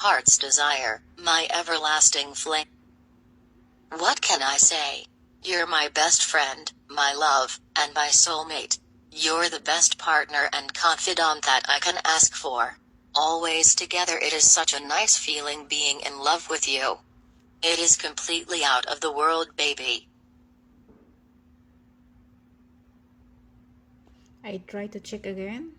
heart's desire, my everlasting flame. What can I say? You're my best friend, my love, and my soulmate. You're the best partner and confidant that I can ask for. Always together, it is such a nice feeling being in love with you. It is completely out of the world, baby. I try to check again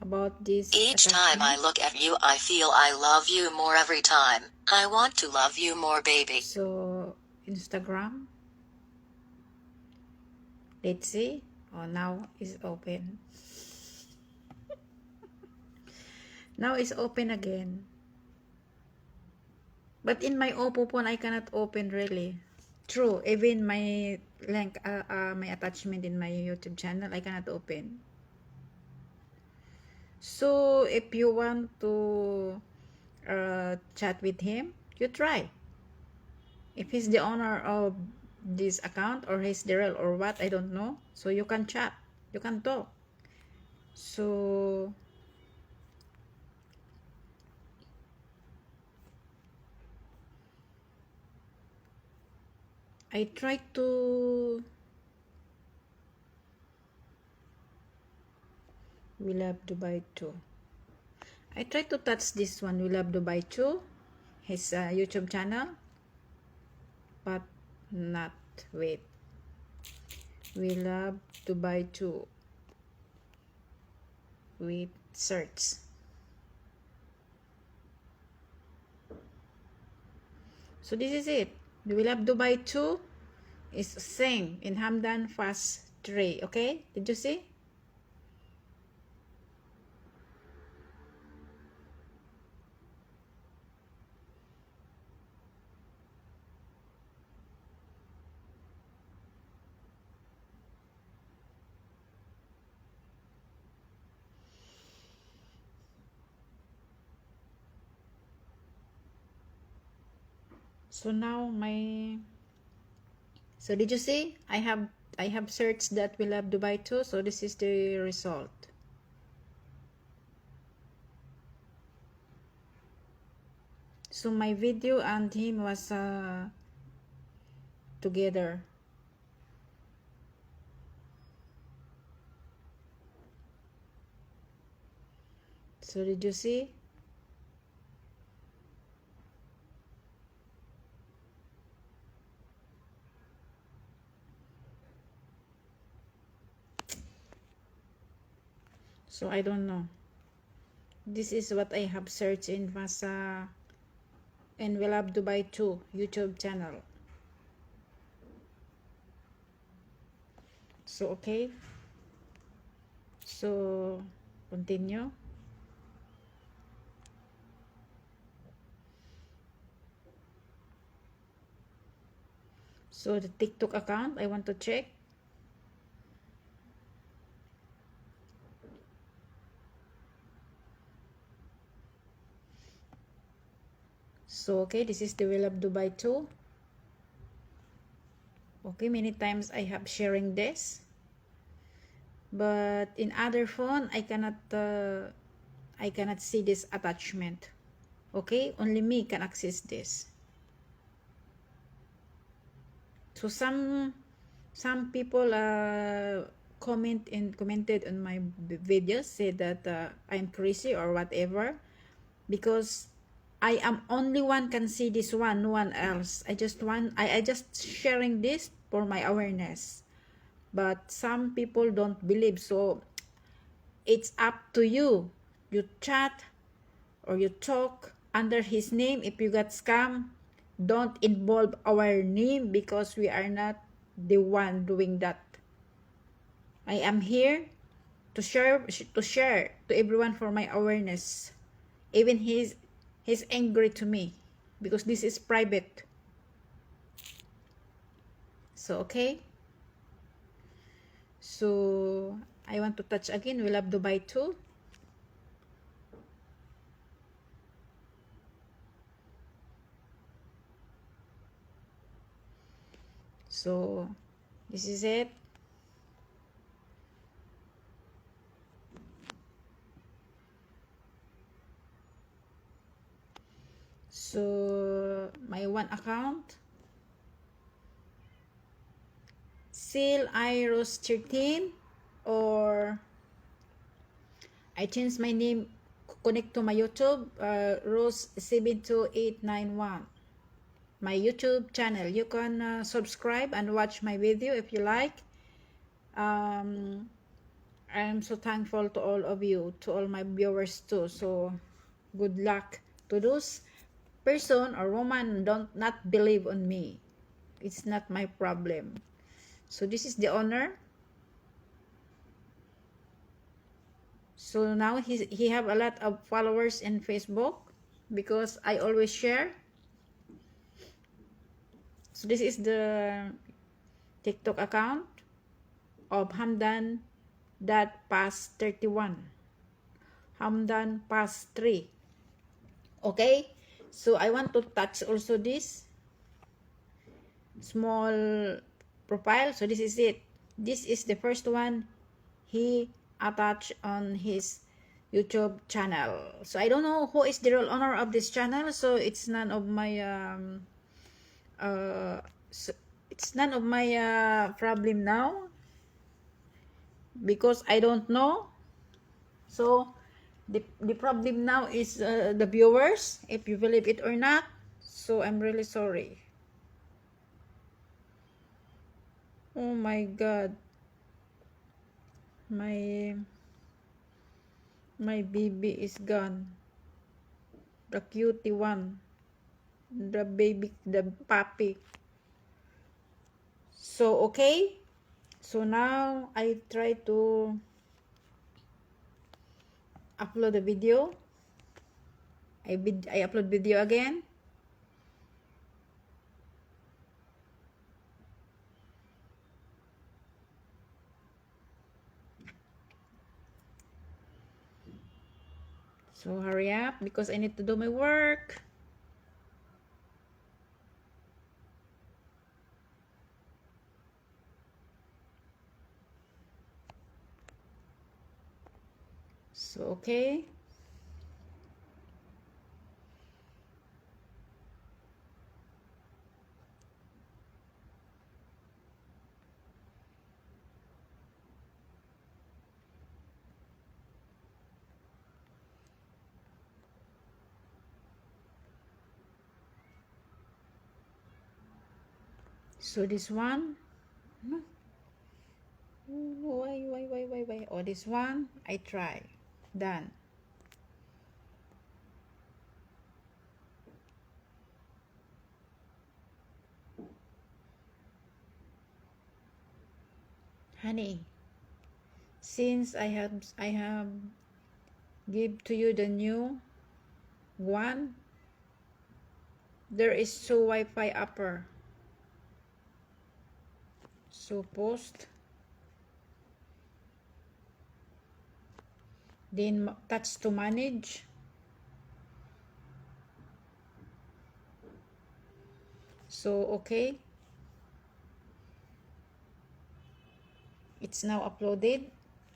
about this Each time I attachment. look at you, I feel I love you more every time. I want to love you more, baby. So Instagram, let's see. Oh, now is open. Now it's open again. But in my Oppo phone, I cannot open really. True, even my link, my attachment in my YouTube channel, I cannot open. So if you want to chat with him, you try. If he's the owner of this account or he's the real or what, I don't know. So you can chat, you can talk. So I try to We Love Dubai too. I try to touch this one, We Love Dubai too, his YouTube channel, but not. Wait, We Love Dubai too. Wait, search. So this is it. We Love Dubai 2 is same in Hamdan Fast 3. Okay? Did you see? So now so did you see? I have searched that We Love Dubai 2. So this is the result. So my video and him was together. So did you see? So I don't know. This is what I have searched in Vasa and We Love Dubai 2 YouTube channel. So okay. So continue. So the TikTok account, I want to check. So okay, this is the We Love Dubai 2. Okay, many times I have sharing this, but in other phone I cannot see this attachment. Okay, only me can access this. So some people commented on my videos, said that I'm crazy or whatever, because I am only one can see this one, no one else. I just sharing this for my awareness. But some people don't believe, so it's up to you. You chat or you talk under his name. If you got scam, don't involve our name because we are not the one doing that. I am here to share to everyone for my awareness. Even he's angry to me because this is private. So okay, so I want to touch again We Love Dubai 2. So this is it. So my one account, Seal Iros 13, or I changed my name, connect to my YouTube, Rose 72891. My YouTube channel. You can subscribe and watch my video if you like. I'm so thankful to all of you, to all my viewers too. So good luck to those person or woman don't not believe on me. It's not my problem. So this is the owner. So now he have a lot of followers in Facebook because I always share. So this is the TikTok account of Hamdan that past 31. Hamdan past 3. Okay? So I want to touch also this small profile. So this is it. This is the first one he attached on his YouTube channel. So I don't know who is the real owner of this channel. So it's none of my problem now because I don't know. So the problem now is the viewers, if you believe it or not. So I'm really sorry. Oh my god, my baby is gone, the cutie one, the baby, the puppy. So okay, so now I try to upload the video. I upload video again. So hurry up because I need to do my work. So okay. So this one, why? Oh, this one, I try. Done. Honey, since I have give to you the new one, there is so Wi-Fi upper. So post, then touch to manage. So okay, it's now uploaded.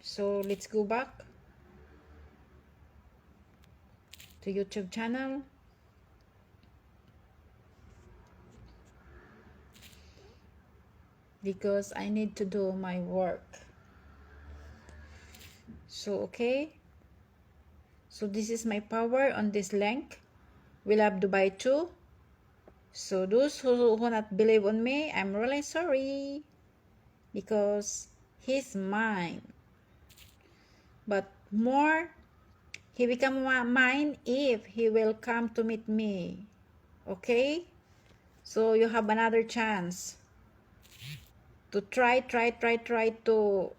So let's go back to YouTube channel. Because I need to do my work. So okay, so this is my power on this link. We'll have to buy 2. So those who not believe on me, I'm really sorry because he's mine. But more, he become mine if he will come to meet me. Okay, so you have another chance to try to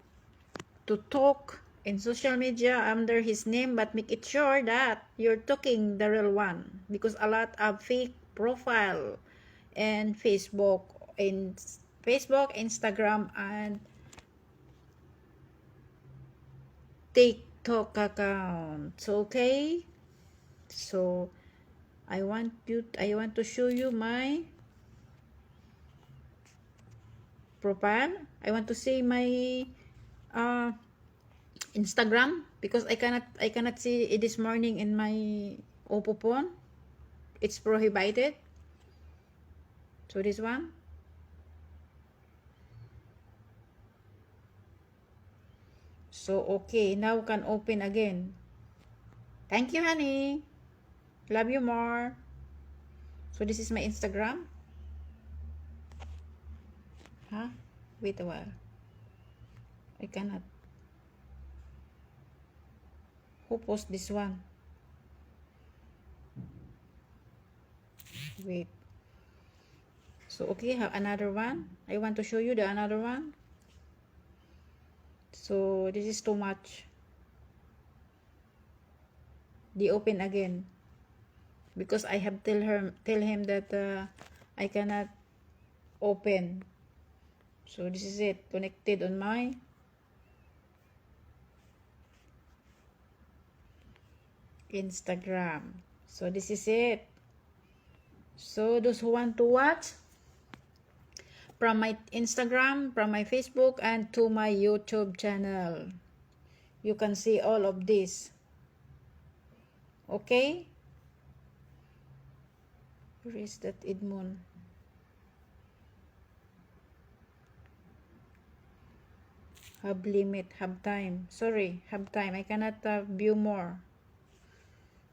talk in social media under his name, but make it sure that you're talking the real one, because a lot of fake profile and Facebook, Instagram, and TikTok accounts. Okay, so I want to show you my profile. I want to see my Instagram because I cannot see it this morning in my Oppo phone. it's prohibited. So this one. So okay, now can open again. Thank you, honey. Love you more. So this is my Instagram. Huh? Wait a while. I cannot. Who post this one? Wait. So okay, have another one. I want to show you the another one. So this is too much. They open again because I have tell him that I cannot open. So this is it, connected on my Instagram. So this is it. So those who want to watch from my Instagram, from my Facebook, and to my YouTube channel, you can see all of this. Okay? Where is that Edmond? Have limit, have time. Sorry, have time. I cannot view more.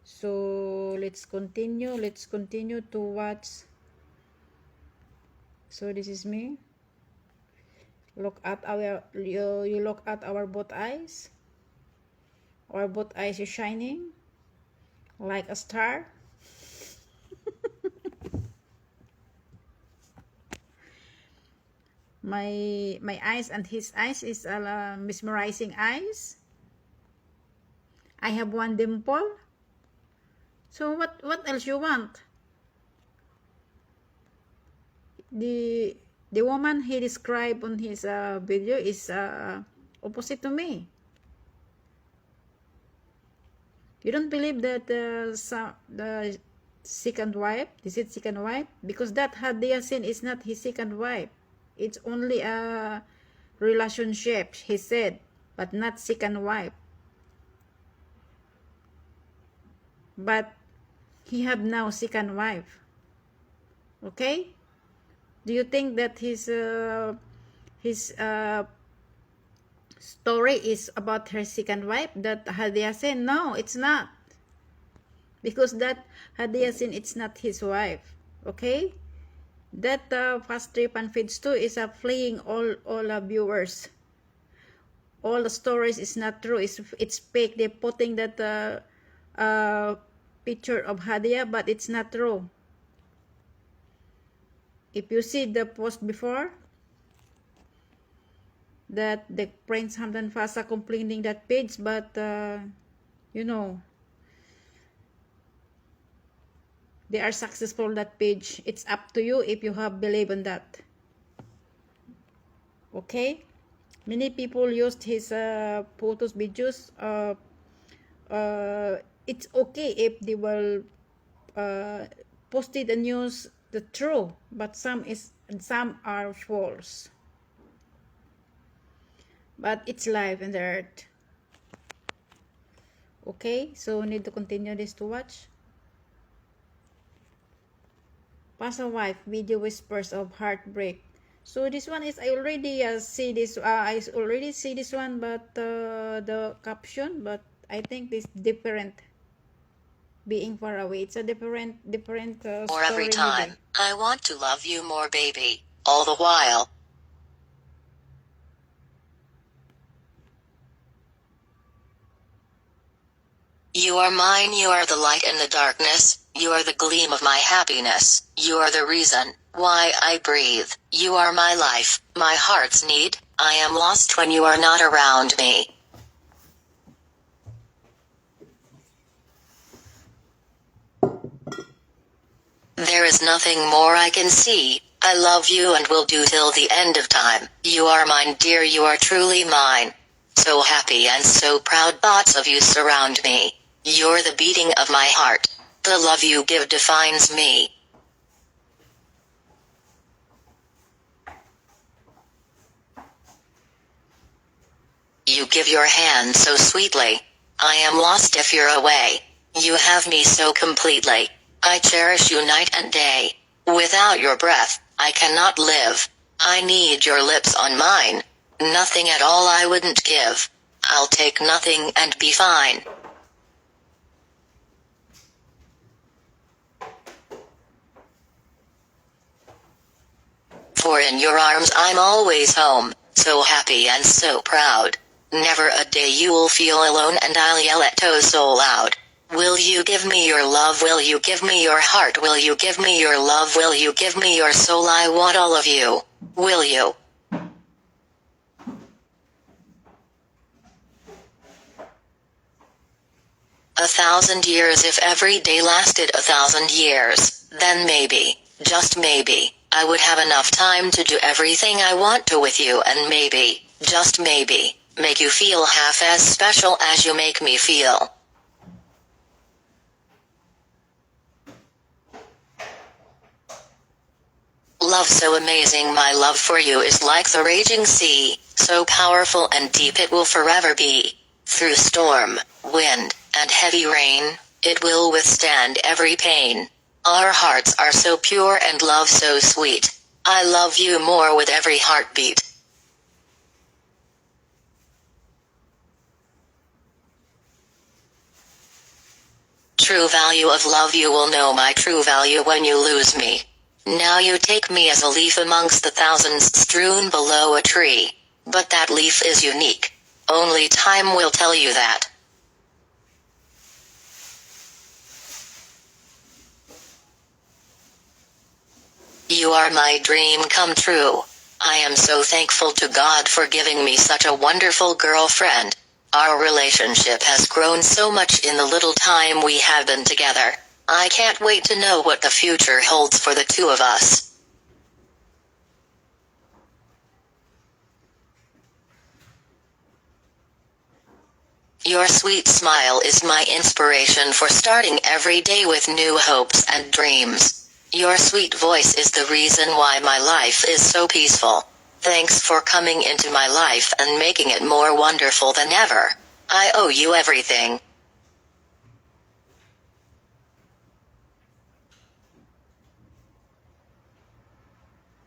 So let's continue. Let's continue to watch. So this is me. Look at our you look at our both eyes. Our both eyes is shining like a star. My eyes and his eyes is mesmerizing eyes. I have one dimple. So what else you want? The woman he described on his video is opposite to me. You don't believe that the second wife, is it second wife? Because that Hadiah Sin is not his second wife. It's only a relationship, he said, but not second wife. But he have now second wife. Okay? Do you think that his story is about her second wife, that Hadiah Sin? No, it's not. Because that Hadiah Sin, it's not his wife. Okay? That Fast Trip and Feeds 2 is fleeing all viewers. All the stories is not true. It's fake. They're putting that picture of Hadiah, but it's not true. If you see the post before, that the Prince Hamdan Fasa complaining that page, but you know, they are successful that page. It's up to you if you have believe in that. Okay? Many people used his photos, videos. It's okay if they will posted the news the true, but some are false. But it's live in the earth. Okay, so need to continue this to watch. Pasa wife video whispers of heartbreak. So this one is I already see this. I already see this one, but the caption. But I think this different. Being far away, it's a different Or story. every time, maybe. I want to love you more, baby. All the while. You are mine, you are the light in the darkness, you are the gleam of my happiness, you are the reason why I breathe, you are my life, my heart's need, I am lost when you are not around me. There is nothing more I can see, I love you and will do till the end of time, you are mine dear, you are truly mine. So happy and so proud thoughts of you surround me. You're the beating of my heart. The love you give defines me. You give your hand so sweetly. I am lost if you're away. You have me so completely. I cherish you night and day. Without your breath, I cannot live. I need your lips on mine. Nothing at all I wouldn't give. I'll take nothing and be fine. For in your arms I'm always home, so happy and so proud. Never a day you'll feel alone, and I'll yell it oh so loud. Will you give me your love? Will you give me your heart? Will you give me your love? Will you give me your soul? I want all of you. Will you? 1,000 years. If every day lasted 1,000 years, then maybe, just maybe, I would have enough time to do everything I want to with you, and maybe, just maybe, make you feel half as special as you make me feel. Love so amazing, my love for you is like the raging sea, so powerful and deep it will forever be. Through storm, wind, and heavy rain, it will withstand every pain. Our hearts are so pure and love so sweet. I love you more with every heartbeat. True value of love. You will know my true value when you lose me. Now you take me as a leaf amongst the thousands strewn below a tree. But that leaf is unique. Only time will tell you that. You are my dream come true. I am so thankful to God for giving me such a wonderful girlfriend. Our relationship has grown so much in the little time we have been together. I can't wait to know what the future holds for the two of us. Your sweet smile is my inspiration for starting every day with new hopes and dreams. Your sweet voice is the reason why my life is so peaceful. Thanks for coming into my life and making it more wonderful than ever. I owe you everything.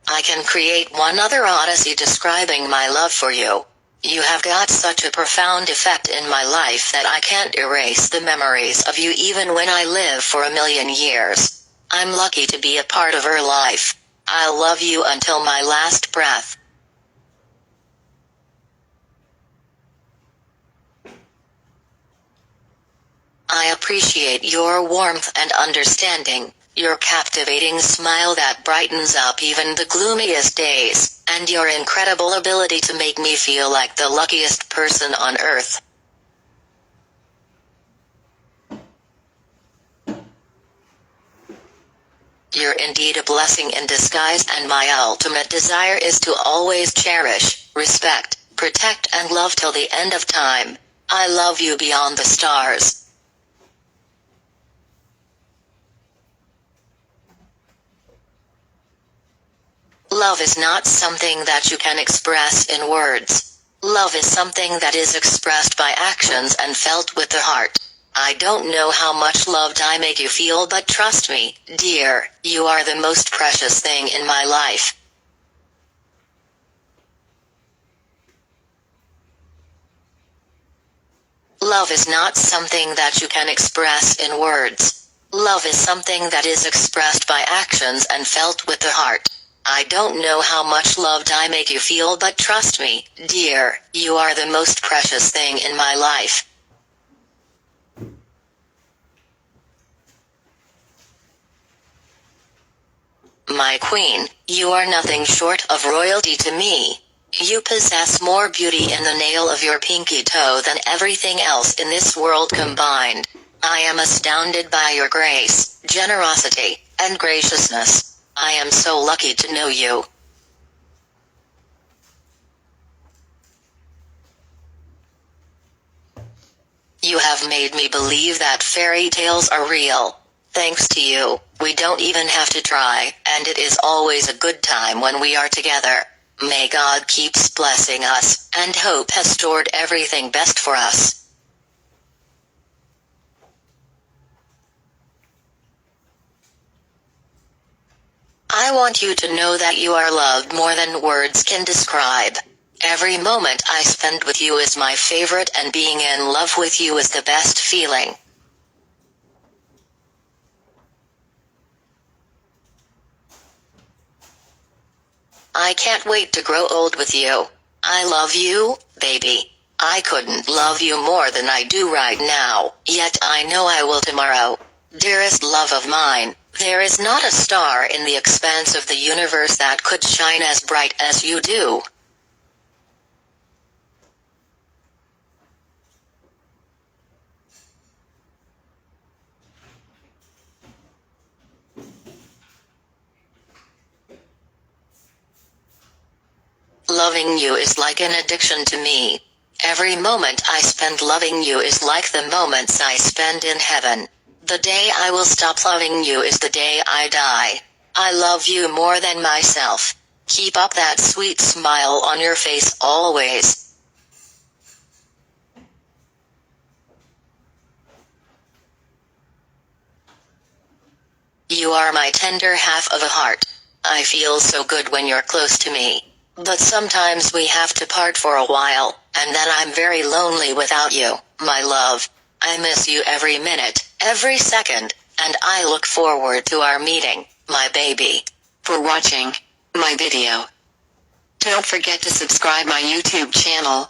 I can create one other odyssey describing my love for you. You have got such a profound effect in my life that I can't erase the memories of you even when I live for 1,000,000 years. I'm lucky to be a part of her life. I'll love you until my last breath. I appreciate your warmth and understanding, your captivating smile that brightens up even the gloomiest days, and your incredible ability to make me feel like the luckiest person on earth. You're indeed a blessing in disguise, and my ultimate desire is to always cherish, respect, protect and love till the end of time. I love you beyond the stars. Love is not something that you can express in words. Love is something that is expressed by actions and felt with the heart. I don't know how much loved I make you feel, but trust me, dear, you are the most precious thing in my life. Love is not something that you can express in words. Love is something that is expressed by actions and felt with the heart. I don't know how much loved I make you feel, but trust me, dear, you are the most precious thing in my life. My queen, you are nothing short of royalty to me. You possess more beauty in the nail of your pinky toe than everything else in this world combined. I am astounded by your grace, generosity, and graciousness. I am so lucky to know you. You have made me believe that fairy tales are real. Thanks to you, we don't even have to try, and it is always a good time when we are together. May God keeps blessing us, and hope has stored everything best for us. I want you to know that you are loved more than words can describe. Every moment I spend with you is my favorite, and being in love with you is the best feeling. I can't wait to grow old with you. I love you, baby. I couldn't love you more than I do right now, yet I know I will tomorrow. Dearest love of mine, there is not a star in the expanse of the universe that could shine as bright as you do. Loving you is like an addiction to me. Every moment I spend loving you is like the moments I spend in heaven. The day I will stop loving you is the day I die. I love you more than myself. Keep up that sweet smile on your face always. You are my tender half of a heart. I feel so good when you're close to me. But sometimes we have to part for a while, and then I'm very lonely without you, my love. I miss you every minute, every second, and I look forward to our meeting, my baby. For watching my video. Don't forget to subscribe my YouTube channel.